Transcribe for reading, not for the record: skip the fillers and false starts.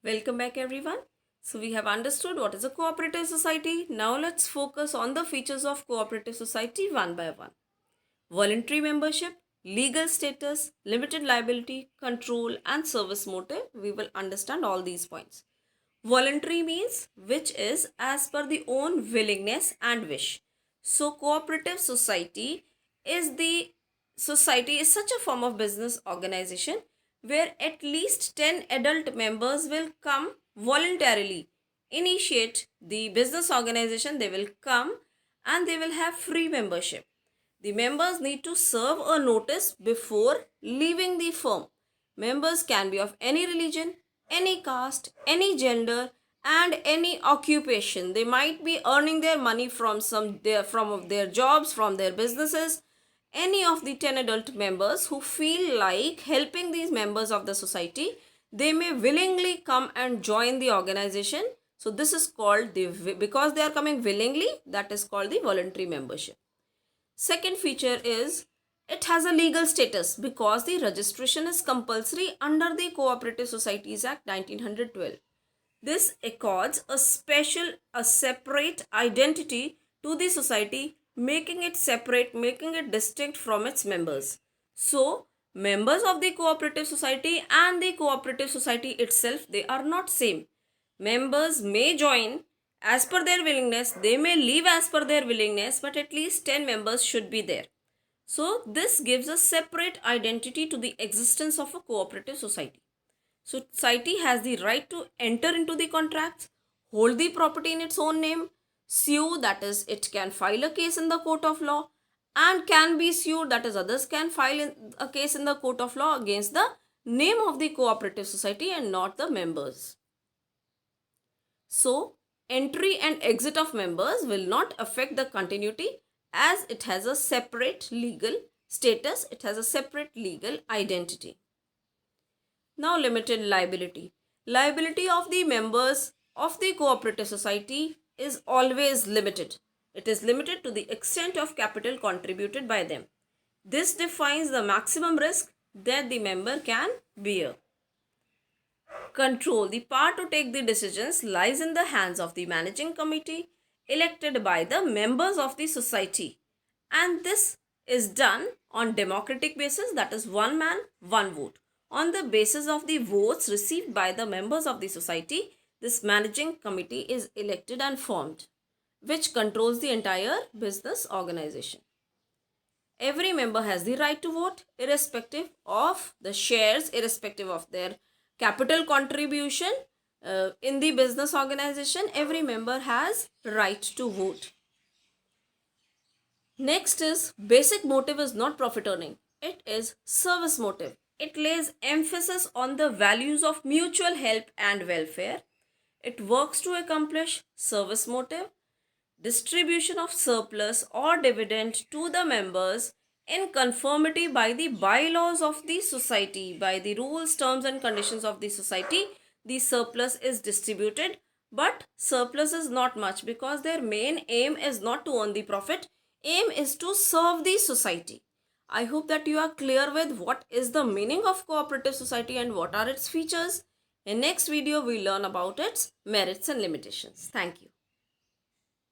Welcome back everyone. So we have understood what is a cooperative society. Now let's focus on the features of cooperative society one by one. Voluntary membership, legal status, limited liability, control and service motive. We will understand all these points. Voluntary means which is as per the own willingness and wish. So cooperative society is such a form of business organization where at least 10 adult members will come voluntarily initiate the business organization. They will come and they will have free membership. The members need to serve a notice before leaving the firm. Members can be of any religion, any caste, any gender, and any occupation. They might be earning their money from their jobs, from their businesses. Any of the 10 adult members who feel like helping these members of the society, they may willingly come and join the organization. So this is called because they are coming willingly, that is called the voluntary membership. Second feature is it has a legal status because the registration is compulsory under the Cooperative Societies Act 1912. This accords a separate identity to the society, making it separate, making it distinct from its members. So, members of the cooperative society and the cooperative society itself, they are not same. Members may join as per their willingness, they may leave as per their willingness, but at least 10 members should be there. So, this gives a separate identity to the existence of a cooperative society. Society has the right to enter into the contracts, hold the property in its own name, sue, that is, it can file a case in the court of law, and can be sued, that is, others can file a case in the court of law against the name of the cooperative society and not the members. So, entry and exit of members will not affect the continuity as it has a separate legal status, it has a separate legal identity. Now, limited liability. Liability of the members of the cooperative society is always limited. It is limited to the extent of capital contributed by them. This defines the maximum risk that the member can bear. Control. The power to take the decisions lies in the hands of the managing committee elected by the members of the society, and this is done on democratic basis, that is one man one vote. On the basis of the votes received by the members of the society, this managing committee is elected and formed, which controls the entire business organization. Every member has the right to vote irrespective of the shares, irrespective of their capital contribution in the business organization. Every member has right to vote. Next is basic motive is not profit earning. It is service motive. It lays emphasis on the values of mutual help and welfare. It works to accomplish service motive, distribution of surplus or dividend to the members in conformity by the bylaws of the society, by the rules, terms and conditions of the society. The surplus is distributed, but surplus is not much because their main aim is not to earn the profit. Aim is to serve the society. I hope that you are clear with what is the meaning of cooperative society and what are its features. In next video, we learn about its merits and limitations. Thank you.